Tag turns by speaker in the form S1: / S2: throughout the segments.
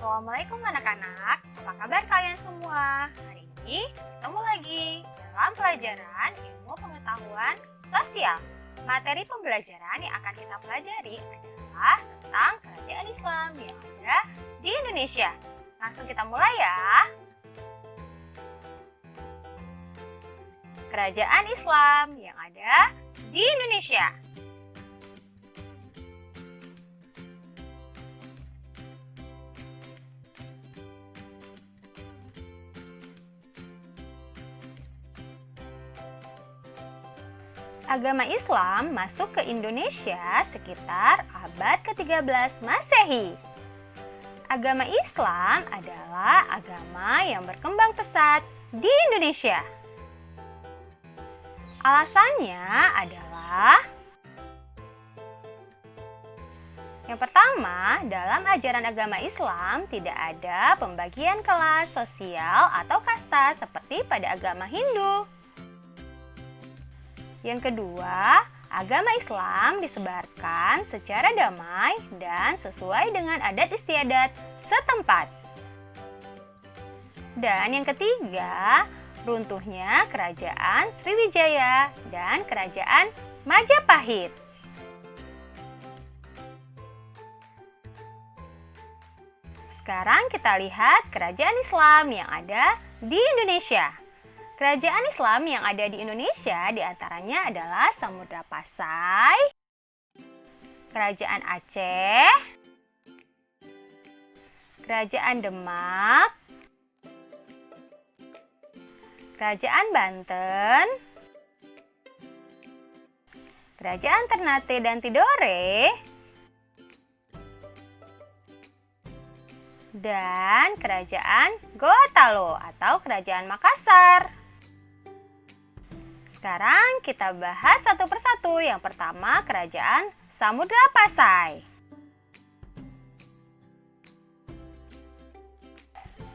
S1: Assalamualaikum anak-anak, apa kabar kalian semua? Hari ini ketemu lagi dalam pelajaran ilmu pengetahuan sosial. Materi pembelajaran yang akan kita pelajari adalah tentang kerajaan Islam yang ada di Indonesia. Langsung kita mulai ya. Kerajaan Islam yang ada di Indonesia. Agama Islam masuk ke Indonesia sekitar abad ke-13 Masehi. Agama Islam adalah agama yang berkembang pesat di Indonesia. Alasannya adalah yang pertama, dalam ajaran agama Islam tidak ada pembagian kelas sosial atau kasta seperti pada agama Hindu. Yang kedua, agama Islam disebarkan secara damai dan sesuai dengan adat istiadat setempat. Dan yang ketiga, runtuhnya kerajaan Sriwijaya dan kerajaan Majapahit. Sekarang kita lihat kerajaan Islam yang ada di Indonesia. Kerajaan Islam yang ada di Indonesia diantaranya adalah Samudra Pasai, Kerajaan Aceh, Kerajaan Demak, Kerajaan Banten, Kerajaan Ternate dan Tidore, dan Kerajaan Gorontalo atau Kerajaan Makassar. Sekarang kita bahas satu persatu. Yang pertama, Kerajaan Samudra Pasai.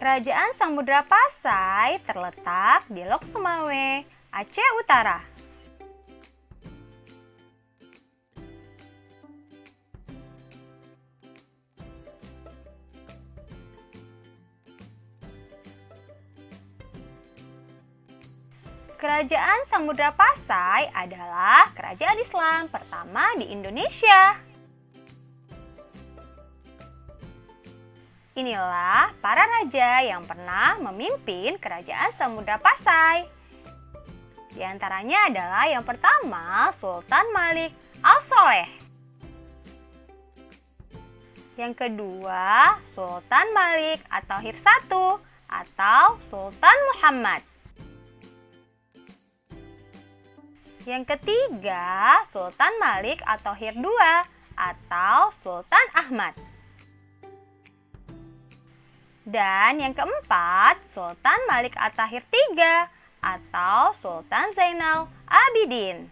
S1: Kerajaan Samudra Pasai terletak di Lok Sumawe, Aceh Utara. Kerajaan Samudra Pasai adalah kerajaan Islam pertama di Indonesia. Inilah para raja yang pernah memimpin kerajaan Samudra Pasai. Di antaranya adalah yang pertama Sultan Malik Al-Soleh. Yang kedua Sultan Malik At-Tahir I atau Sultan Muhammad. Yang ketiga, Sultan Malik At-Tahir II atau Sultan Ahmad. Dan yang keempat, Sultan Malik At-Tahir III atau Sultan Zainal Abidin.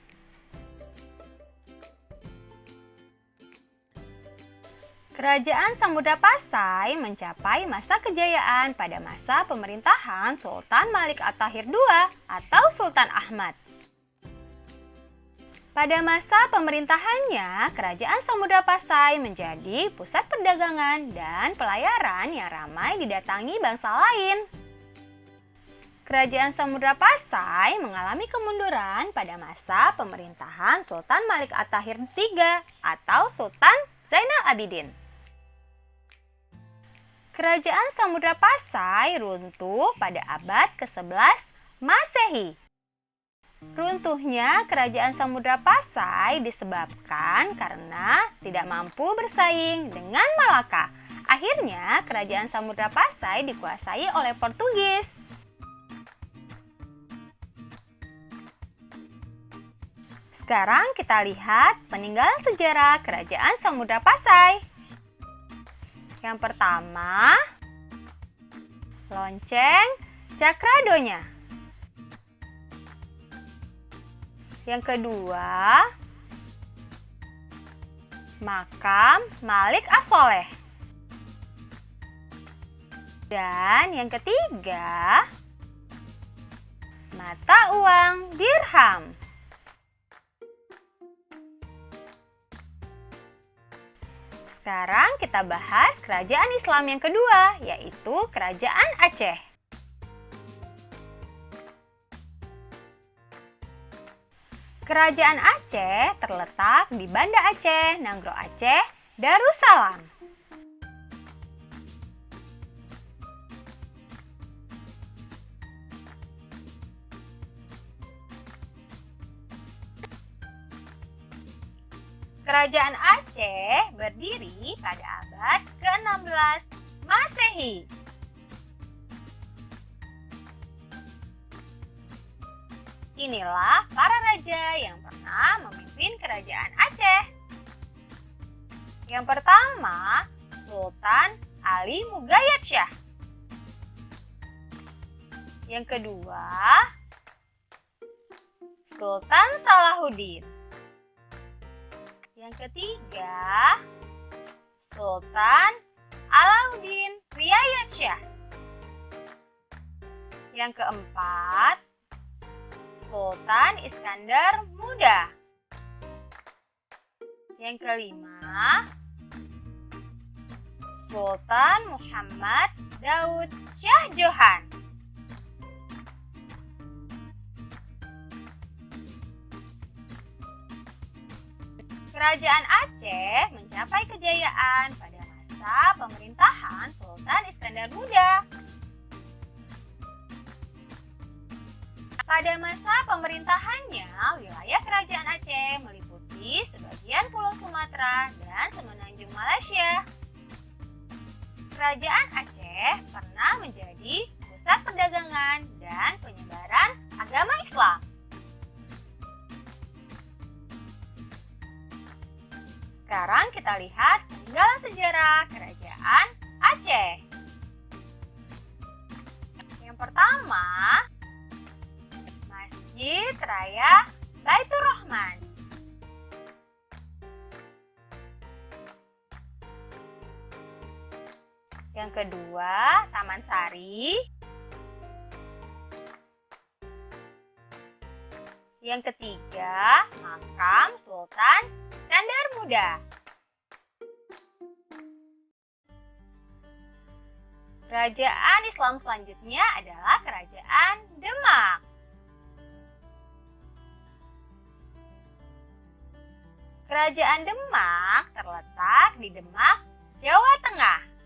S1: Kerajaan Samudra Pasai mencapai masa kejayaan pada masa pemerintahan Sultan Malik At-Tahir II atau Sultan Ahmad. Pada masa pemerintahannya, Kerajaan Samudra Pasai menjadi pusat perdagangan dan pelayaran yang ramai didatangi bangsa lain. Kerajaan Samudra Pasai mengalami kemunduran pada masa pemerintahan Sultan Malik At-Tahir III atau Sultan Zainal Abidin. Kerajaan Samudra Pasai runtuh pada abad ke-11 Masehi. Runtuhnya kerajaan Samudra Pasai disebabkan karena tidak mampu bersaing dengan Malaka. Akhirnya kerajaan Samudra Pasai dikuasai oleh Portugis. Sekarang kita lihat peninggalan sejarah kerajaan Samudra Pasai. Yang pertama, lonceng Cakradonya. Yang kedua, makam Malik As-Soleh. Dan yang ketiga, mata uang dirham. Sekarang kita bahas kerajaan Islam yang kedua, yaitu Kerajaan Aceh. Kerajaan Aceh terletak di Banda Aceh, Nanggro Aceh, Darussalam. Kerajaan Aceh berdiri pada abad ke-16 Masehi. Inilah para raja yang pernah memimpin Kerajaan Aceh. Yang pertama, Sultan Ali Mugayyad Shah. Yang kedua, Sultan Salahuddin. Yang ketiga, Sultan Alauddin Riayat Shah. Yang keempat, Sultan Iskandar Muda. Yang kelima, Sultan Muhammad Daud Shah Johan. Kerajaan Aceh mencapai kejayaan pada masa pemerintahan Sultan Iskandar Muda. Pada masa pemerintahannya, wilayah Kerajaan Aceh meliputi sebagian Pulau Sumatera dan semenanjung Malaysia. Kerajaan Aceh pernah menjadi pusat perdagangan dan penyebaran agama Islam. Sekarang kita lihat peninggalan sejarah Kerajaan Aceh. Yang pertama, Masjid Raya Baitur Rahman. Yang kedua, Taman Sari. Yang ketiga, Makam Sultan Iskandar Muda. Kerajaan Islam selanjutnya adalah Kerajaan Demak. Kerajaan Demak terletak di Demak, Jawa Tengah.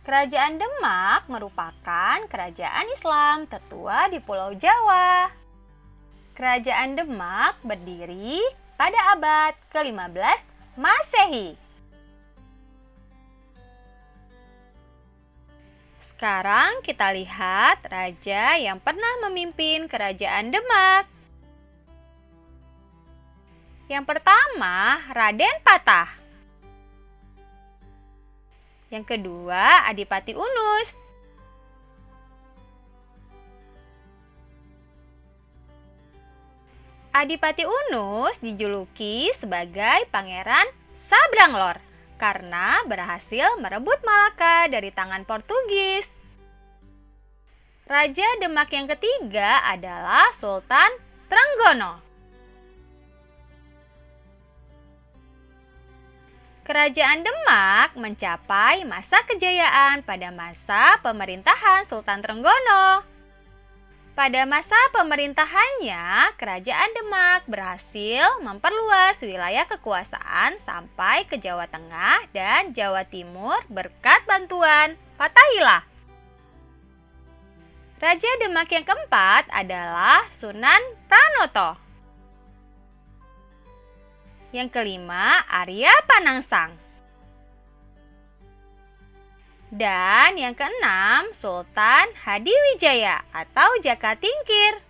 S1: Kerajaan Demak merupakan kerajaan Islam tertua di Pulau Jawa. Kerajaan Demak berdiri pada abad ke-15 Masehi. Sekarang kita lihat raja yang pernah memimpin Kerajaan Demak. Yang pertama, Raden Patah. Yang kedua, Adipati Unus. Adipati Unus dijuluki sebagai Pangeran Sabranglor karena berhasil merebut Malaka dari tangan Portugis. Raja Demak yang ketiga adalah Sultan Trenggono. Kerajaan Demak mencapai masa kejayaan pada masa pemerintahan Sultan Trenggono. Pada masa pemerintahannya, Kerajaan Demak berhasil memperluas wilayah kekuasaan sampai ke Jawa Tengah dan Jawa Timur berkat bantuan Fathaillah. Raja Demak yang keempat adalah Sunan Pranoto. Yang kelima, Arya Panangsang. Dan yang keenam, Sultan Hadiwijaya atau Jaka Tingkir.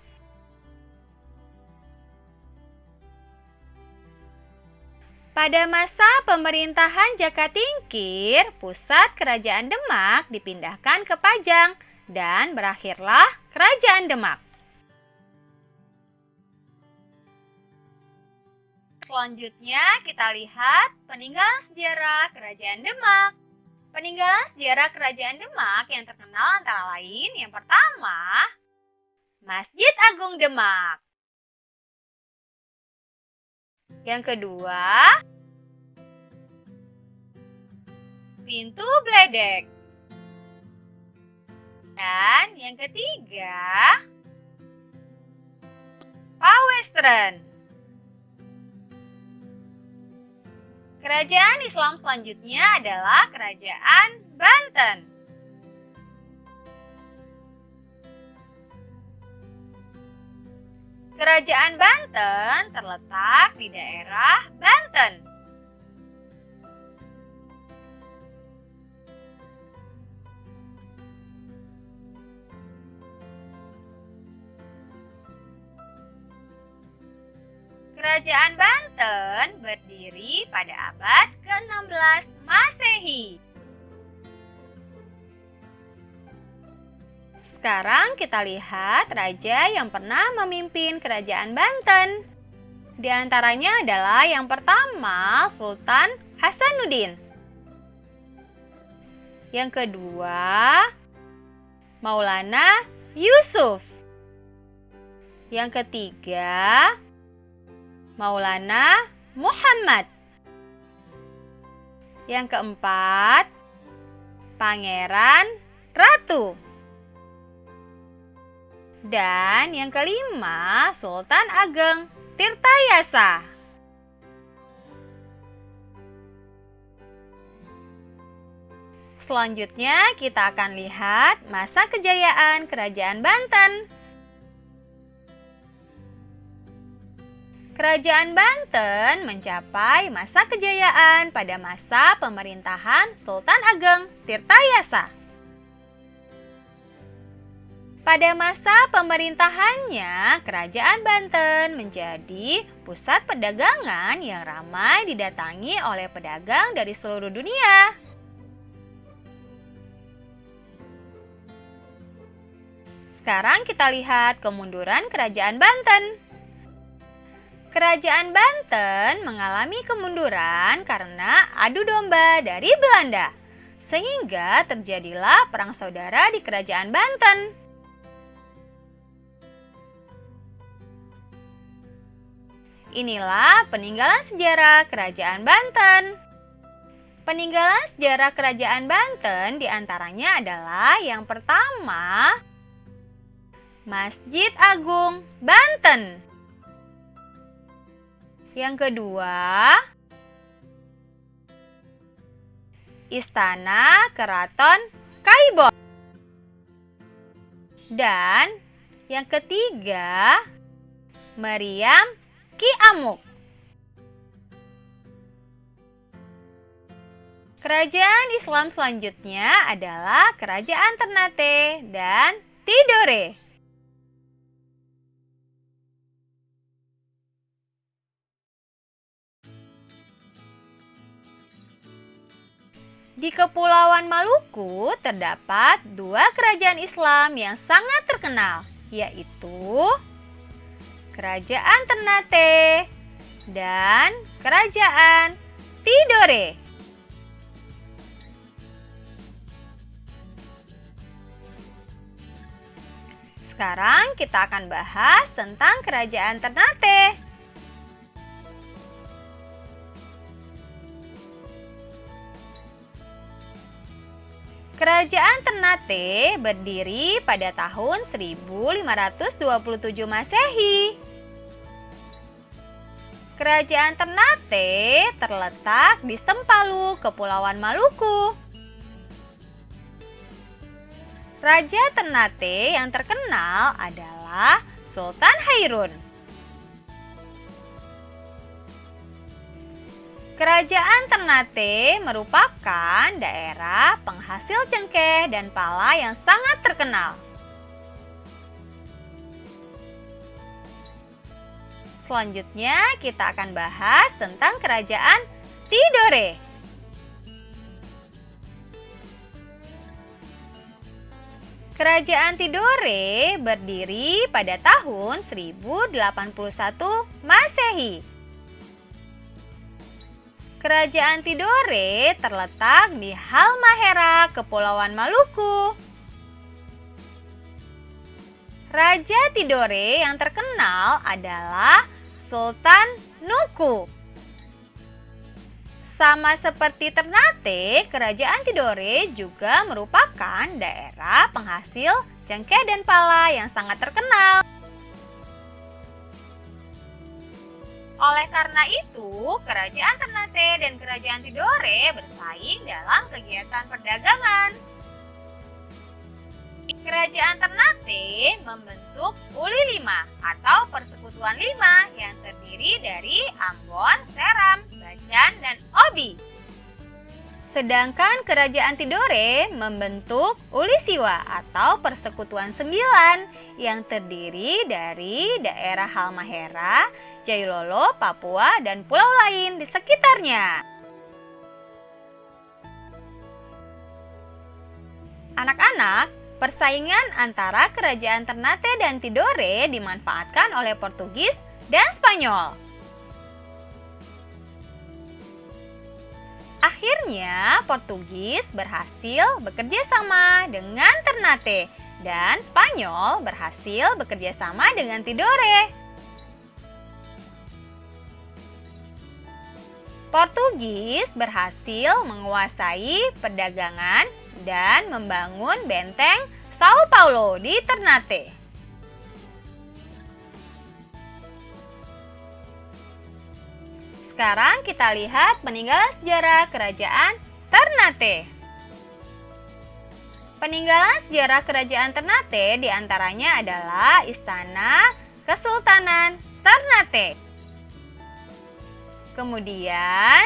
S1: Pada masa pemerintahan Jaka Tingkir, pusat Kerajaan Demak dipindahkan ke Pajang dan berakhirlah Kerajaan Demak. Selanjutnya kita lihat peninggalan sejarah Kerajaan Demak. Peninggalan sejarah Kerajaan Demak yang terkenal antara lain yang pertama, Masjid Agung Demak. Yang kedua, Pintu Bledek. Dan yang ketiga, Pawestren. Kerajaan Islam selanjutnya adalah Kerajaan Banten. Kerajaan Banten terletak di daerah Banten. Kerajaan Banten berdiri pada abad ke-16 Masehi. Sekarang kita lihat raja yang pernah memimpin Kerajaan Banten. Di antaranya adalah yang pertama, Sultan Hasanuddin. Yang kedua, Maulana Yusuf. Yang ketiga, Maulana Muhammad. Yang keempat, Pangeran Ratu. Dan yang kelima, Sultan Ageng Tirtayasa. Selanjutnya kita akan lihat masa kejayaan Kerajaan Banten. Kerajaan Banten mencapai masa kejayaan pada masa pemerintahan Sultan Ageng Tirtayasa. Pada masa pemerintahannya, Kerajaan Banten menjadi pusat perdagangan yang ramai didatangi oleh pedagang dari seluruh dunia. Sekarang kita lihat kemunduran Kerajaan Banten. Kerajaan Banten mengalami kemunduran karena adu domba dari Belanda, sehingga terjadilah perang saudara di Kerajaan Banten. Inilah peninggalan sejarah Kerajaan Banten. Peninggalan sejarah Kerajaan Banten diantaranya adalah yang pertama, Masjid Agung Banten. Yang kedua, Istana Keraton Kaibon. Dan yang ketiga, Meriam Ki Amuk. Kerajaan Islam selanjutnya adalah Kerajaan Ternate dan Tidore. Di Kepulauan Maluku terdapat dua kerajaan Islam yang sangat terkenal, yaitu Kerajaan Ternate dan Kerajaan Tidore. Sekarang kita akan bahas tentang Kerajaan Ternate. Kerajaan Ternate berdiri pada tahun 1527 Masehi. Kerajaan Ternate terletak di Sempalu, Kepulauan Maluku. Raja Ternate yang terkenal adalah Sultan Hairun. Kerajaan Ternate merupakan daerah penghasil cengkeh dan pala yang sangat terkenal. Selanjutnya kita akan bahas tentang Kerajaan Tidore. Kerajaan Tidore berdiri pada tahun 1081 Masehi. Kerajaan Tidore terletak di Halmahera, Kepulauan Maluku. Raja Tidore yang terkenal adalah Sultan Nuku. Sama seperti Ternate, Kerajaan Tidore juga merupakan daerah penghasil cengkeh dan pala yang sangat terkenal. Oleh karena itu, Kerajaan Ternate dan Kerajaan Tidore bersaing dalam kegiatan perdagangan. Kerajaan Ternate membentuk Uli Lima atau Persekutuan Lima yang terdiri dari Ambon, Seram, Bacan, dan Obi. Sedangkan Kerajaan Tidore membentuk Uli Siwa atau Persekutuan Sembilan yang terdiri dari daerah Halmahera, Jailolo, Papua, dan pulau lain di sekitarnya. Anak-anak, persaingan antara Kerajaan Ternate dan Tidore dimanfaatkan oleh Portugis dan Spanyol. Akhirnya, Portugis berhasil bekerja sama dengan Ternate dan Spanyol berhasil bekerja sama dengan Tidore. Portugis berhasil menguasai perdagangan dan membangun benteng Sao Paulo di Ternate. Sekarang kita lihat peninggalan sejarah Kerajaan Ternate. Peninggalan sejarah Kerajaan Ternate diantaranya adalah Istana Kesultanan Ternate. Kemudian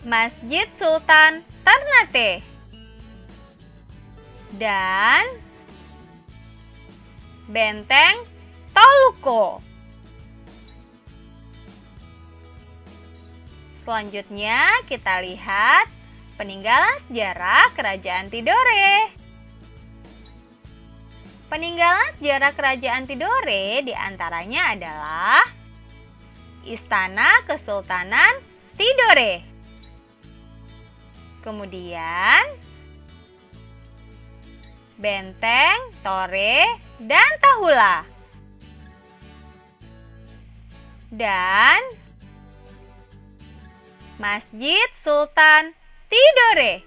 S1: Masjid Sultan Ternate dan Benteng Toluco. Selanjutnya kita lihat peninggalan sejarah Kerajaan Tidore. Peninggalan sejarah Kerajaan Tidore diantaranya adalah Istana Kesultanan Tidore. Kemudian Benteng, Tore, dan Tahula. Dan Masjid Sultan Tidore.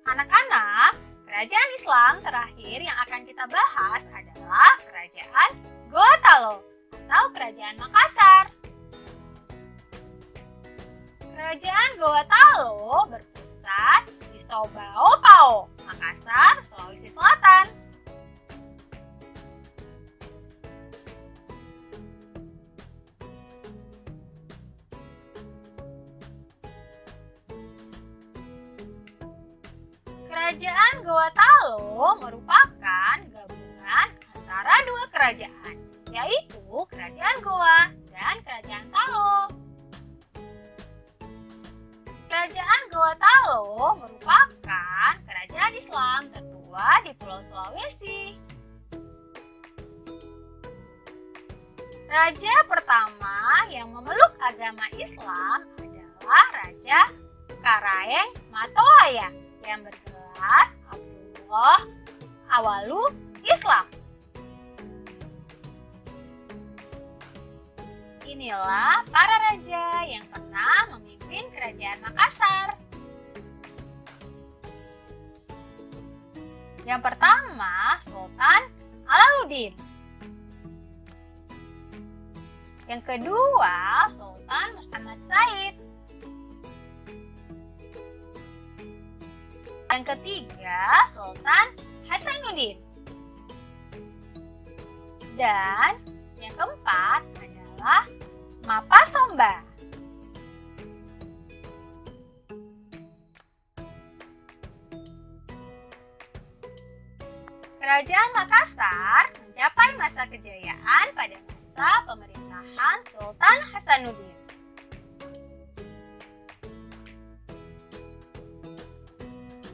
S1: Anak-anak, kerajaan Islam terakhir yang akan kita bahas adalah Kerajaan Gorontalo atau Kerajaan Makassar. Kerajaan Gorontalo berpusat di Sobao Pao, Makassar, Sulawesi Selatan. Kerajaan Gorontalo merupakan gabungan antara dua kerajaan, yaitu Kerajaan Goa dan Kerajaan Talo. Kerajaan Gorontalo merupakan kerajaan Islam tertua di Pulau Sulawesi. Raja pertama yang memeluk agama Islam adalah Raja Karaeng Matoaya yang bergelar Abdullah Awalu Islam. Inilah para raja yang pernah memimpin Kerajaan Makassar. Yang pertama, Sultan Alauddin. Yang kedua, Sultan Muhammad Said. Yang ketiga, Sultan Hasanuddin. Dan yang keempat adalah Mapasomba. Kerajaan Makassar mencapai masa kejayaan pada masa pemerintahan Sultan Hasanuddin.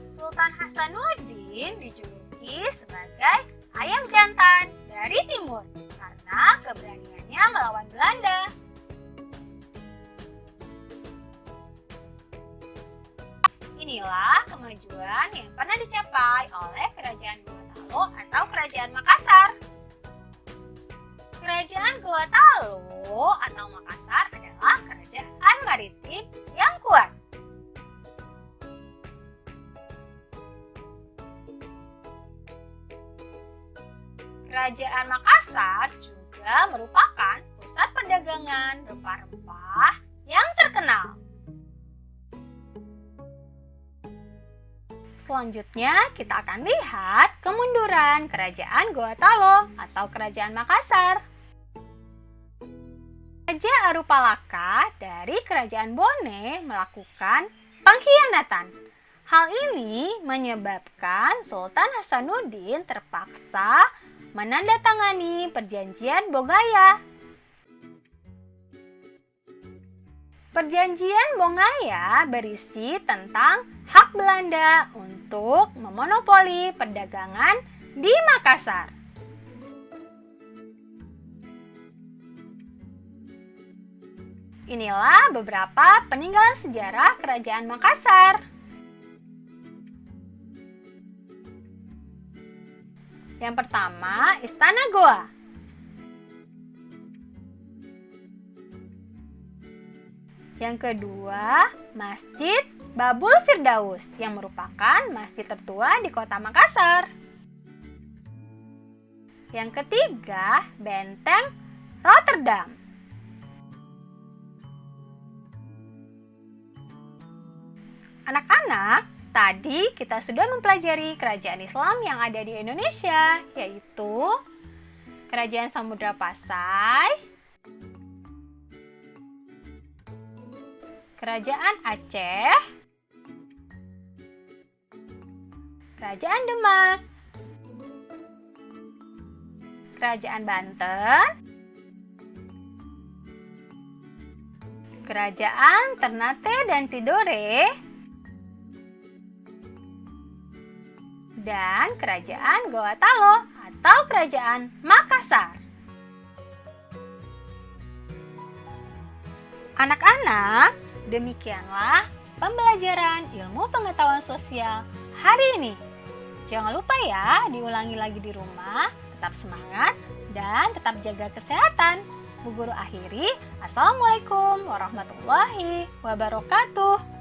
S1: Sultan Hasanuddin dijuluki sebagai ayam jantan dari timur karena keberaniannya melawan Belanda. Inilah kemajuan yang pernah dicapai oleh Kerajaan Gorontalo atau Kerajaan Makassar. Kerajaan Gorontalo atau Makassar adalah kerajaan maritim yang kuat. Kerajaan Makassar juga merupakan pusat perdagangan rempah-rempah yang terkenal. Selanjutnya, kita akan lihat kemunduran Kerajaan Gorontalo atau Kerajaan Makassar. Raja Arupalaka dari Kerajaan Bone melakukan pengkhianatan. Hal ini menyebabkan Sultan Hasanuddin terpaksa menandatangani Perjanjian Bogaya. Perjanjian Bogaya berisi tentang hak Belanda untuk memonopoli perdagangan di Makassar. Inilah beberapa peninggalan sejarah Kerajaan Makassar. Yang pertama, Istana Goa. Yang kedua, Masjid Babul Firdaus yang merupakan masjid tertua di kota Makassar. Yang ketiga, Benteng Rotterdam. Anak-anak, tadi kita sudah mempelajari kerajaan Islam yang ada di Indonesia, yaitu Kerajaan Samudra Pasai, Kerajaan Aceh, Kerajaan Demak, Kerajaan Banten, Kerajaan Ternate dan Tidore, dan Kerajaan Gorontalo atau Kerajaan Makassar. Anak-anak, demikianlah pembelajaran ilmu pengetahuan sosial hari ini. Jangan lupa ya, diulangi lagi di rumah, tetap semangat dan tetap jaga kesehatan. Bu Guru akhiri, Assalamualaikum warahmatullahi wabarakatuh.